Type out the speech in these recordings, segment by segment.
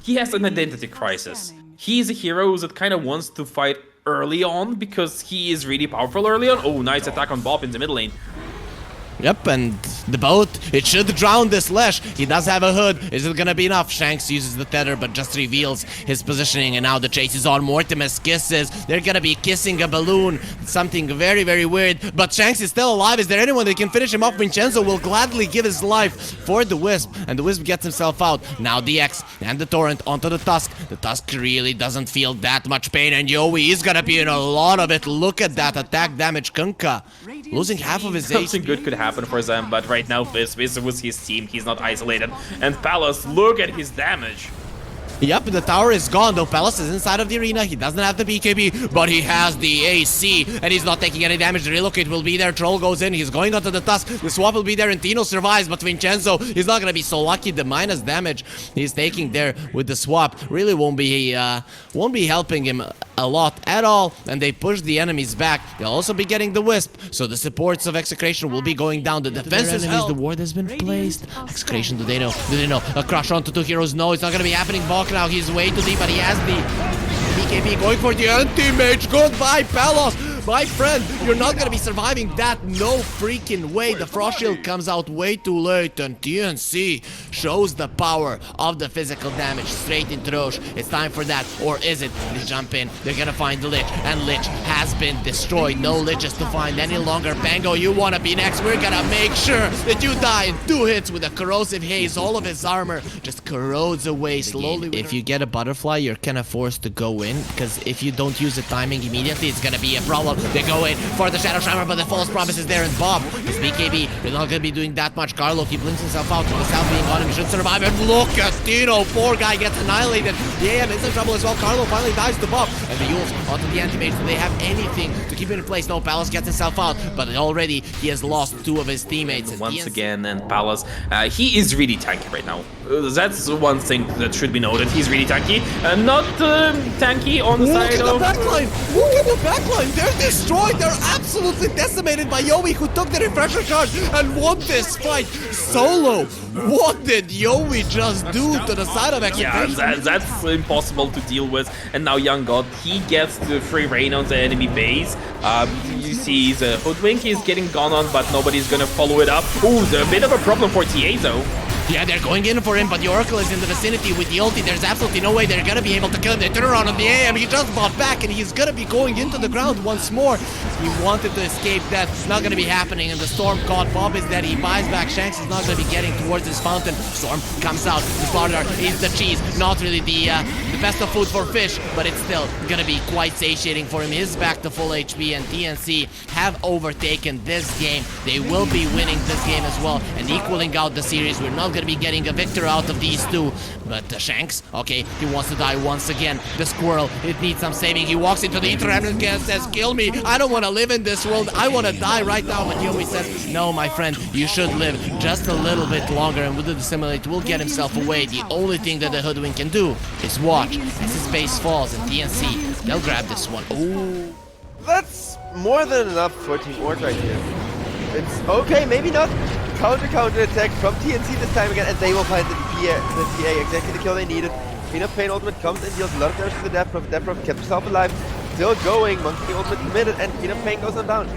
he has an identity crisis. He's a hero that kind of wants to fight early on because he is really powerful early on. Oh, nice attack on Bob in the middle lane. Yep, and the boat, it should drown this Lesh. He does have a hood. Is it gonna be enough? Shanks uses the tether, but just reveals his positioning, and now the chase is on. Mortimus kisses. They're gonna be kissing a balloon. Something very, very weird. But Shanks is still alive. Is there anyone that can finish him off? Vincenzo will gladly give his life for the Wisp, and the Wisp gets himself out. Now the X and the Torrent onto the Tusk. The Tusk really doesn't feel that much pain, and Yowe is gonna be in a lot of it. Look at that attack damage. Kunkka losing half of his Something HP. good could happen for them, but right now this was his team. He's not isolated. And Palace, look at his damage. Yep, the tower is gone, though Palace is inside of the arena. He doesn't have the BKB, but he has the AC, and he's not taking any damage. The relocate will be there. Troll goes in. He's going onto the Tusk. The swap will be there, and Tino survives, but Vincenzo is not going to be so lucky. The minus damage he's taking there with the swap really won't be helping him a lot at all, and they push the enemies back. They'll also be getting the Wisp, so the supports of Execration will be going down. The defense is held. The ward has been placed. Execration, do they know? Do they know? A crush onto two heroes? No, it's not going to be happening. Balk now, he's way too deep, but he has the BKB going for the anti-mage. Goodbye, Palos. My friend, you're not gonna be surviving that, no freaking way. The Frost Shield comes out way too late, and TNC shows the power of the physical damage straight into Roche. It's time for that, or is it? They jump in, they're gonna find the Lich, and Lich has been destroyed. No Liches to find any longer. Pango, you wanna be next. We're gonna make sure that you die in 2 hits with a corrosive haze. All of his armor just corrodes away slowly. If you get a butterfly, you're kinda forced to go in, because if you don't use the timing immediately, it's gonna be a problem. They go in for the Shadow Shrimer, but the false promise is there, and Bob, his BKB, they're not gonna be doing that much. Carlo, he blinks himself out with the south being on him. He should survive, and look at Tino, poor guy gets annihilated. The AM is in trouble as well. Carlo finally dies to Bob, and the Yules onto the anti-mage. Do they have anything to keep him in place? No, Palace gets himself out, but already he has lost 2 of his teammates. Once again, and Palace, he is really tanky right now. That's one thing that should be noted. He's really tanky. Not tanky on the side of... Look at the backline! Look at the backline! They're destroyed! They're absolutely decimated by Yowe, who took the refresher charge and won this fight solo! What did Yowe just do to the side of Execution? Yeah, that's impossible to deal with. And now YoungGod, he gets the free reign on the enemy base. You see the Hoodwink is getting gone on, but nobody's gonna follow it up. Ooh, a bit of a problem for TA though. Yeah, they're going in for him, but the Oracle is in the vicinity with the ulti. There's absolutely no way they're gonna be able to kill him. They turn around on the AM. He just bought back, and he's gonna be going into the ground once more. He wanted to escape death. It's not gonna be happening, and the Storm caught. Bob is dead. He buys back. Shanks is not gonna be getting towards his fountain. Storm comes out. The Slaughter is the cheese. Not really the best of food for fish, but it's still gonna be quite satiating for him. He's back to full HP, and TNC have overtaken this game. They will be winning this game as well, and equaling out the series. We're not gonna be getting a victor out of these two, but Shanks, okay, he wants to die once again. The squirrel, it needs some saving. He walks into the Ether and says, kill me, I don't want to live in this world, I want to die right now. But Yowe says, no my friend, you should live just a little bit longer, and with the Dissimulate will get himself away. The only thing that the Hoodwink can do is watch as his base falls, and TNC, they'll grab this one. Ooh. That's more than enough for Team Ord right here. It's okay, maybe not. Counter attack from TNC this time again, and they will find the TA exactly the kill they needed. Queen of Pain ultimate comes and deals a lot of damage to the Death Prophet. Death Prophet kept himself alive, still going. Monkey King ultimate committed, and Queen of Pain goes on down.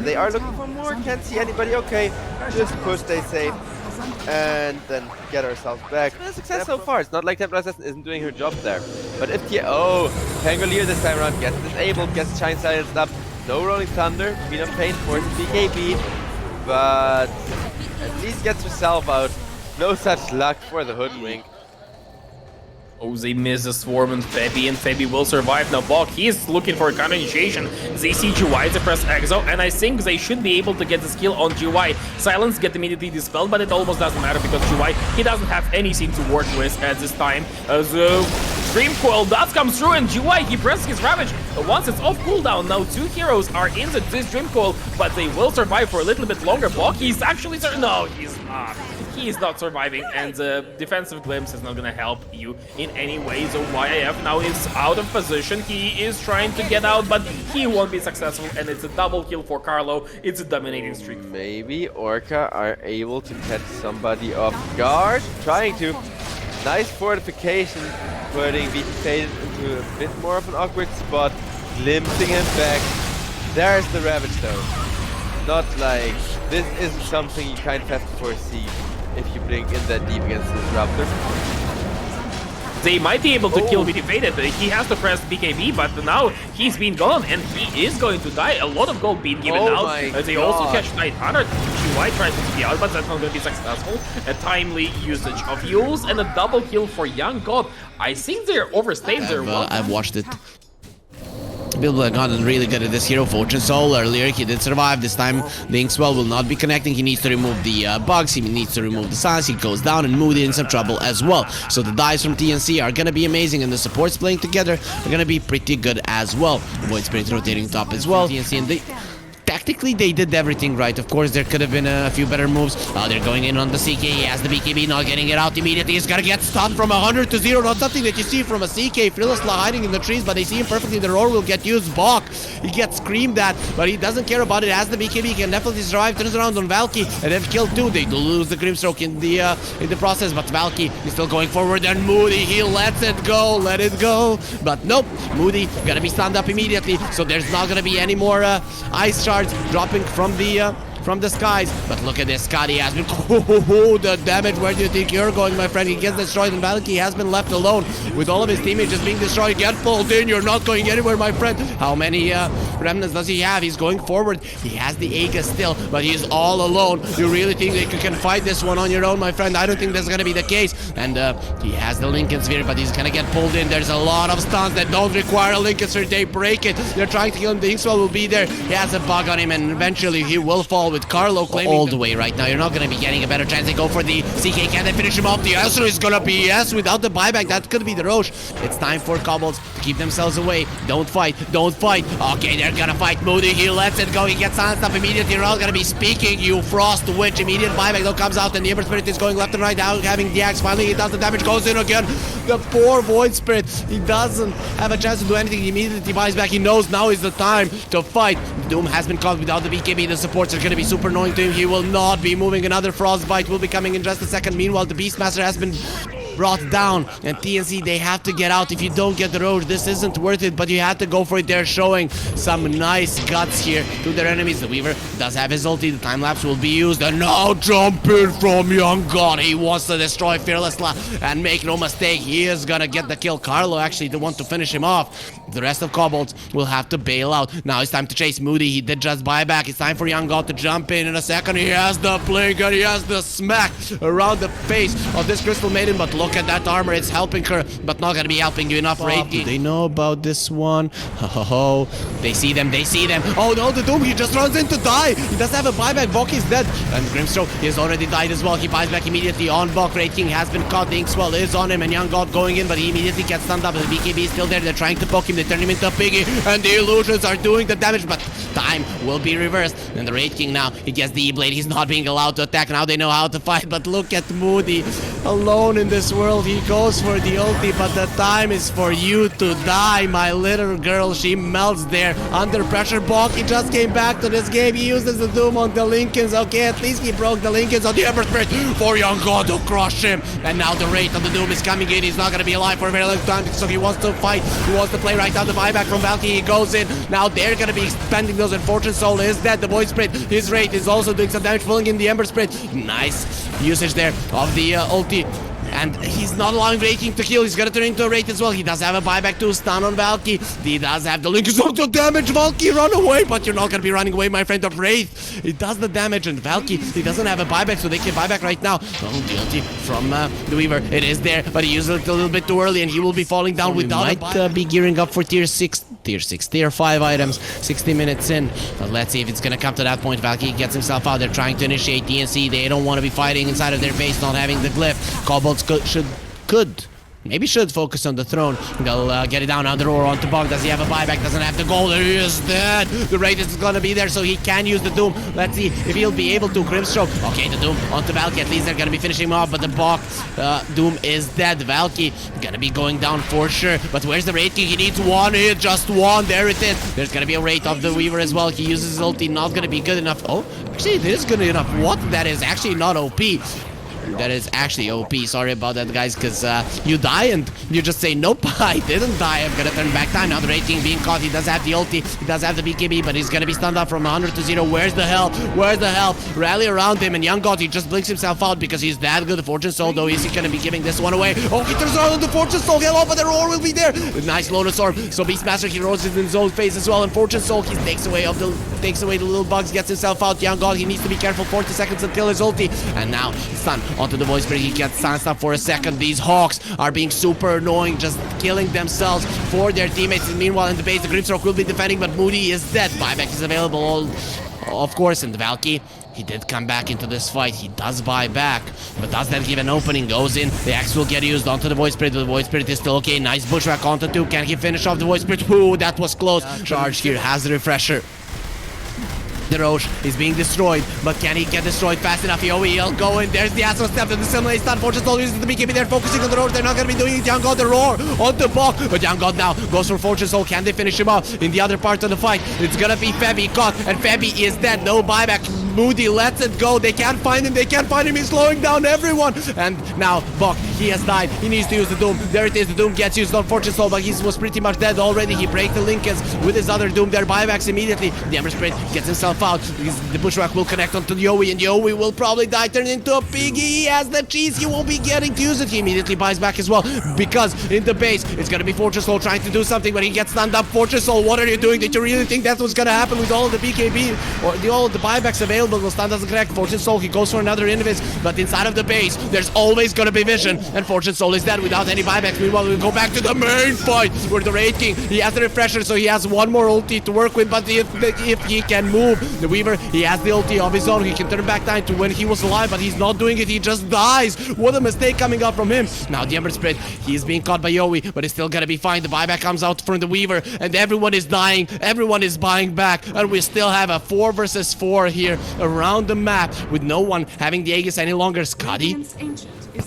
They are looking for more, can't see anybody. Okay, just push, stay safe, and then get ourselves back. A success so far. It's not like Templar Assassin isn't doing her job there. But if Pangolier this time around gets disabled, gets Shine silenced up. No Rolling Thunder, Queen of Pain forces BKB, but at least gets herself out. No such luck for the Hoodwink. Oh, they miss the Swarm and Febby will survive. Now Bog, he is looking for a counter initiation. They see GY, they press Exo, and I think they should be able to get the skill on GY. Silence get immediately dispelled, but it almost doesn't matter because GY, he doesn't have anything to work with at this time. The Dream Coil does come through, and GY, he presses his Ravage. Once it's off cooldown, now 2 heroes are in this Dream Coil, but they will survive for a little bit longer. Bog, he's actually... No, he's not. He is not surviving, and the defensive glimpse is not gonna help you in any way. So YIF now is out of position. He is trying to get out, but he won't be successful, and it's a double kill for Carlo. It's a dominating streak. Maybe Orca are able to catch somebody off guard. Trying to. Nice fortification, putting VP Faded into a bit more of an awkward spot, glimpsing him back. There's the Ravage though. Not like, this isn't something you kind of have to foresee if you blink in that deep against the Disruptor. They might be able to kill VP Faded, but he has to press BKB, but now he's been gone and he is going to die. A lot of gold being given out. They also catch Knight Hunter. July tries to be out, but that's not going to be successful. A timely usage of Yowe's and a double kill for YoungGod. I think they're overstayed their one. I've watched it. Bilbo gotten really good at this hero. Fortune Soul earlier, he did survive. This time the Inkswell will not be connecting. He needs to remove the bugs, he needs to remove the silence. He goes down and Moody in some trouble as well. So the dives from TNC are gonna be amazing, and the supports playing together are gonna be pretty good as well. Void Spirit rotating top as well. TNC and tactically, they did everything right. Of course, there could have been a few better moves. They're going in on the CK. He has the BKB, not getting it out immediately. He's gonna get stunned from 100 to 0. Not something that you see from a CK. Frillisla hiding in the trees, but they see him perfectly. The roar will get used. Bok, he gets screamed at, but he doesn't care about it. Has the BKB, he can definitely survive. Turns around on Valky, and they've killed two. They do lose the Grimstroke in the process, but Valky is still going forward. And Moody, he lets it go. Let it go. But nope, Moody gonna be stunned up immediately. So there's not gonna be any more ice shards dropping from the skies. But look at this, Scotty has been the damage. Where do you think you're going, my friend? He gets destroyed, and Valky has been left alone with all of his teammates just being destroyed. Get pulled in, you're not going anywhere, my friend. How many remnants does he have? He's going forward. He has the Aegis still, but he's all alone. You really think that you can fight this one on your own, my friend? I don't think that's gonna be the case. And he has the Lincoln Sphere, but he's gonna get pulled in. There's a lot of stuns that don't require a Lincoln Sphere. They break it. They're trying to kill him. The Inkswell will be there. He has a bug on him, and eventually he will fall, with Carlo claiming all the way right now. You're not going to be getting a better chance. They go for the CK. Can they finish him off? The answer is going to be yes. Without the buyback, that could be the Roche. It's time for Cobbles to keep themselves away. Don't fight. Don't fight. Okay, they're going to fight Moody. He lets it go. He gets silenced up immediately. You're all going to be speaking. You Frost Witch. Immediate buyback though comes out, and the Ember Spirit is going left and right now, having the axe. Finally, it does the damage. Goes in again. The poor Void Spirit. He doesn't have a chance to do anything. He immediately buys back. He knows now is the time to fight. Doom has been caught without the BKB. The supports are going to be super annoying to him. He will not be moving. Another Frostbite will be coming in just a second. Meanwhile, the Beastmaster has been brought down, and TNC, they have to get out. If you don't get the Roche, this isn't worth it, but you have to go for it. They're showing some nice guts here to their enemies. The Weaver does have his ulti. The time lapse will be used, and now jump in from YoungGod. He wants to destroy Fearlessla, and make no mistake, he is gonna get the kill. Carlo actually the one to finish him off. The rest of Kobolds will have to bail out. Now it's time to chase Moody. He did just buy back. It's time for YoungGod to jump in a second. He has the blink, and he has the smack around the face of this Crystal Maiden, but look at that armor. It's helping her, but not gonna be helping you enough. Do they know about this one? Oh, they see them. They see them. Oh no, the Doom, he just runs in to die. He does have a buyback. Bok is dead, and Grimstroke, he has already died as well. He buys back immediately on Bok. Raid King has been caught. The Inkswell is on him, and YoungGod going in, but he immediately gets stunned up. The BKB is still there. They're trying to poke him. They turn him into a piggy, and the illusions are doing the damage, but time will be reversed. And the Raid King now, he gets the E-Blade. He's not being allowed to attack. Now they know how to fight, but look at Moody alone in this world. He goes for the ulti, but the time is for you to die, my little girl. She melts there under pressure. Bok, he just came back to this game. He uses the Doom on the Lincolns. Okay, at least he broke the Lincolns on the Ember Spirit for YoungGod to crush him. And now the rate of the Doom is coming in. He's not going to be alive for a very long time, so he wants to fight. He wants to play right now. The buyback from Valky, he goes in. Now they're going to be expanding those, and Fortune Soul is dead. The Void Spirit, his rate is also doing some damage, pulling in the Ember Spirit. Nice usage there of the ulti. And he's not allowing Raid King to kill. He's gonna turn into a Wraith as well. He does have a buyback to stun on Valky. He does have the link. He's not to damage. Valky, run away. But you're not gonna be running away, my friend. Of Wraith, he does the damage, and Valky, he doesn't have a buyback, so they can buy back right now. Oh, guilty from the Weaver. It is there, but he used it a little bit too early, and he will be falling down without a buyback. Might be gearing up for tier 5 items. 60 minutes in. But let's see if it's gonna come to that point. Valky gets himself out. They're trying to initiate DNC. They don't want to be fighting inside of their base, not having the glyph. Kobolds maybe should focus on the throne. They'll get it down under or onto Bog. Does he have a buyback? Doesn't have the gold. He is dead. The Raid is gonna be there, so he can use the Doom. Let's see if he'll be able to. Grimstroke. Okay, the Doom onto Valky. At least they're gonna be finishing him off, but the Bog Doom is dead. Valky gonna be going down for sure. But where's the Raid King? He needs one hit, just one. There it is. There's gonna be a Wraith of the Weaver as well. He uses his ulti. Not gonna be good enough. Oh, actually, it is good enough. What? That is actually not OP. That is actually OP. Sorry about that, guys, because you die and you just say, nope, I didn't die. I'm gonna turn back time. Now the rating being caught. He does have the ulti. He does have the BKB, but he's gonna be stunned up from 100 to 0. Where's the help? Where's the help? Rally around him, and YoungGod, he just blinks himself out because he's that good. The Fortune Soul, though, is he gonna be giving this one away? Oh, he turns around and the Fortune Soul. Hello, but the roar will be there. Nice Lotus Orb. So Beastmaster, he rolls it in his own face as well, and Fortune Soul, he takes away the little bugs, gets himself out. YoungGod, he needs to be careful. 40 seconds until his ulti, and now stun onto the voice spirit. He gets stun stuff for a second. These Hawks are being super annoying, just killing themselves for their teammates. And meanwhile, in the base, the Grimstroke will be defending, but Moody is dead. Buyback is available, of course, and the Valky, he did come back into this fight. He does buy back, but does that give an opening? Goes in. The axe will get used onto the Void Spirit. The Void Spirit is still okay. Nice bushwhack onto 2. Can he finish off the Void Spirit? Ooh, that was close. Charge here has the refresher. The Roche is being destroyed, but can he get destroyed fast enough? Yowe, he'll go in. There's the Astro Step and the Simulate Stun. Fortune Soul uses the BKB. They're focusing on the Roche. They're not going to be doing it. YoungGod, the roar on the block, but YoungGod now goes for Fortune Soul. Can they finish him off in the other part of the fight? It's going to be Febby caught, and Febby is dead. No buyback. Moody lets it go. They can't find him. They can't find him. He's slowing down everyone. And now Buck, he has died. He needs to use the Doom. There it is. The Doom gets used on Fortune Soul, but he was pretty much dead already. He breaks the linkage with his other Doom. Their buybacks immediately. The Ember Spirit gets himself out. The Bushwhack will connect onto Yowe, and Yowe will probably die, turn into a piggy. He has the cheese. He won't be getting to use it. He immediately buys back as well, because in the base, it's going to be Fortune Soul trying to do something, but he gets stunned up. Fortune Soul, what are you doing? Did you really think that was going to happen with all of the BKB or all of the buybacks available? The stun doesn't connect. Fortune Soul, he goes for another invis, but inside of the base, there's always going to be vision, and Fortune Soul is dead without any buybacks. Meanwhile, we go back to the main fight where the Raid King, he has the refresher, so he has one more ulti to work with, but if he can move, the Weaver, he has the ulti of his own. He can turn back time to when he was alive, but he's not doing it. He just dies. What a mistake coming out from him. Now the Ember Spirit, he is being caught by Yowe, but he's still gonna be fine. The buyback comes out from the Weaver, and everyone is dying. Everyone is buying back, and we still have a 4 versus 4 here around the map with no one having the Aegis any longer. Scotty,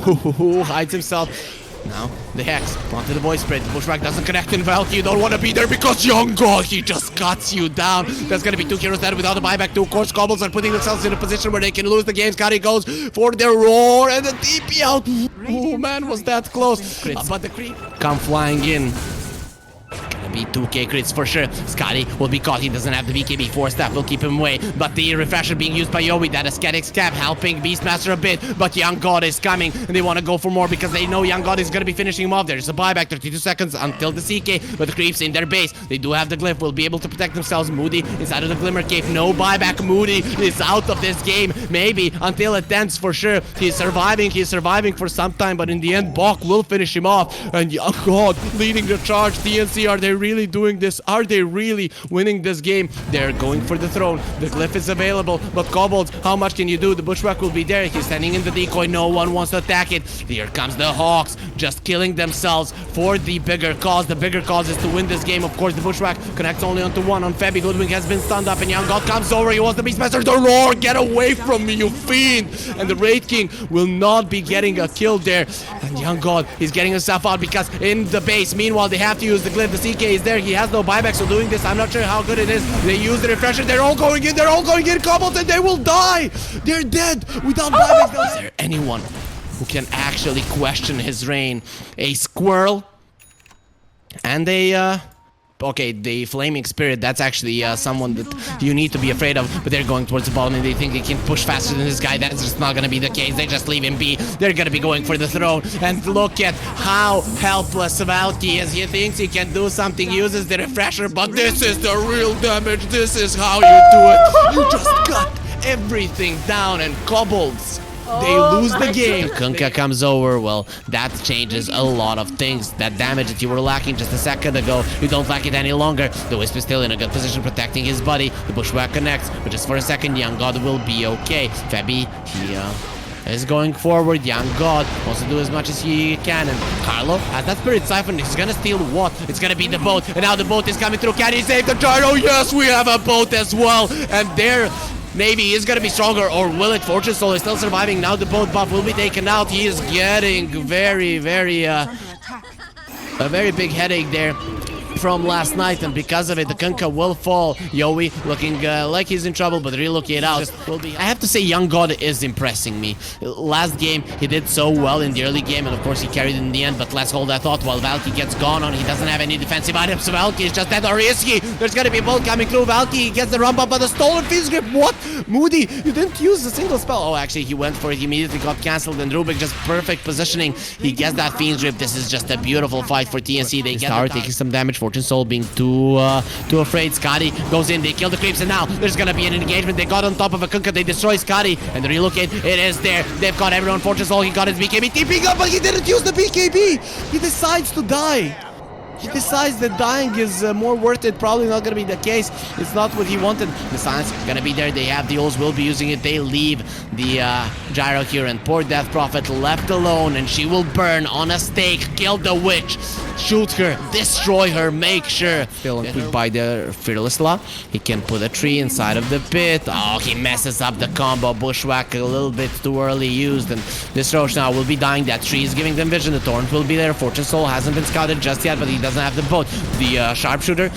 who hides himself. Now, the Hex onto the Voice Spirit. The Bushwhack doesn't connect in Valky. You don't want to be there because YoungGod, he just cuts you down. There's going to be 2 heroes dead without the buyback. 2 course Cobbles are putting themselves in a position where they can lose the game. Scotty goes for the roar and the TP out. Oh man, was that close. But the creep come flying in. Be 2k crits for sure. Scotty will be caught. He doesn't have the BKB. 4-step will keep him away. But the refresher being used by Yowe. That Ascetic Scab helping Beastmaster a bit. But YoungGod is coming. And they want to go for more because they know YoungGod is going to be finishing him off. There's a buyback. 32 seconds until the CK. But the creeps in their base. They do have the glyph. Will be able to protect themselves. Moody inside of the Glimmer Cave. No buyback. Moody is out of this game. Maybe until it ends for sure. He's surviving. He's surviving for some time. But in the end, Bok will finish him off. And YoungGod leading the charge. TNC, are they really doing this? Are they really winning this game? They're going for the throne. The glyph is available, but Kobolds, how much can you do? The Bushwhack will be there. He's standing in the decoy. No one wants to attack it. Here comes the Hawks, just killing themselves for the bigger cause. The bigger cause is to win this game. Of course, the Bushwhack connects only onto 1 on Febby. Hoodwink has been stunned up, and YoungGod comes over. He wants the Beastmaster. The roar! Get away from me, you fiend! And the Raid King will not be getting a kill there. And YoungGod is getting himself out because in the base, meanwhile, they have to use the glyph. The CK is there. He has no buyback, so doing this, I'm not sure how good it is. They use the refresher. They're all going in. They're all going in. Cobalt, and they will die. They're dead without buybacks. Is there anyone who can actually question his reign? A squirrel and a okay, the Flaming Spirit, that's actually someone that you need to be afraid of, but they're going towards the bottom and they think they can push faster than this guy. That's just not gonna be the case. They just leave him be. They're gonna be going for the throne, and look at how helpless Valky is. He thinks he can do something, uses the refresher, but this is the real damage. This is how you do it. You just cut everything down, and Kobolds, they lose the game. Kunkka comes over. Well, that changes a lot of things. That damage that you were lacking just a second ago, you don't lack it any longer. The Wisp is still in a good position protecting his buddy. The Bushwhack connects, but just for a second, YoungGod will be okay. Febby, he is going forward. YoungGod wants to do as much as he can, and Carlo has that Spirit Siphon. He's gonna steal what? It's gonna be the boat, and now the boat is coming through. Can he save the gyro? Yes, we have a boat as well, and there... Maybe he's gonna be stronger, or will it? Fortune Soul is still surviving. Now the boat buff will be taken out. He is getting a very big headache there. from last night, and because of it, the Kunkka will fall. Yowe looking like he's in trouble, but relocate out. I have to say, YoungGod is impressing me. Last game, he did so well in the early game, and of course he carried in the end, but let's hold that thought while Valky gets gone on. He doesn't have any defensive items, so Valky is just dead. Or is he? There's gonna be a bolt coming through. Valky gets the rump up, but the stolen Fiend's Grip. What? Moody, you didn't use a single spell. Oh, actually, he went for it. He immediately got cancelled, and Rubik just perfect positioning. He gets that Fiend's Grip. This is just a beautiful fight for TNC. They get the taking some damage. Fortune Soul being too afraid. Scotty goes in. They kill the creeps, and now there's gonna be an engagement. They got on top of a Kunkka. They destroy Scotty, and the relocate. It is there. They've got everyone. Fortune Soul. He got his BKB TPing up, but he didn't use the BKB. He decides to die. He decides that dying is more worth it. Probably not gonna be the case. It's not what he wanted. The silence is gonna be there. They have the ults, will be using it. They leave the gyro here, and poor Death Prophet left alone, and she will burn on a stake. Kill the witch. Shoot her, destroy her, make sure. Still quick by the Fearless Law. He can put a tree inside of the pit. Oh, he messes up the combo. Bushwhack a little bit too early used, and this Roche now will be dying. That tree is giving them vision. The Torrent will be there. Fortune Soul hasn't been scouted just yet, but he doesn't have the boat. The Sharpshooter,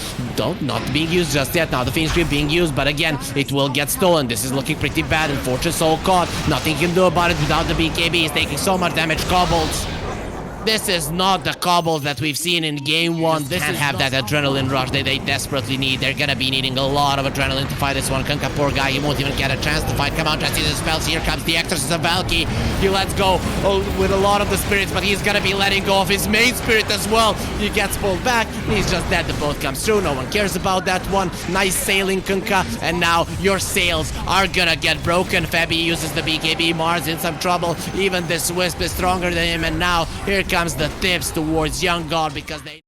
not being used just yet. Now the Fiend's Grip being used, but again, it will get stolen. This is looking pretty bad, and Fortune Soul caught. Nothing he can do about it without the BKB. He's taking so much damage. Cobbles. This is not the Cobbles that we've seen in game one. This can't have that adrenaline rush that they desperately need. They're gonna be needing a lot of adrenaline to fight this one. Kunkka, poor guy, he won't even get a chance to fight. Come on, just use his spells. Here comes the Exorcism Valky. He lets go with a lot of the spirits, but he's gonna be letting go of his main spirit as well. He gets pulled back, and he's just dead. The boat comes through. No one cares about that one. Nice sailing, Kunkka, and now your sails are gonna get broken. Febby uses the BKB. Mars in some trouble. Even this Wisp is stronger than him, and now here comes the tips towards YoungGod because they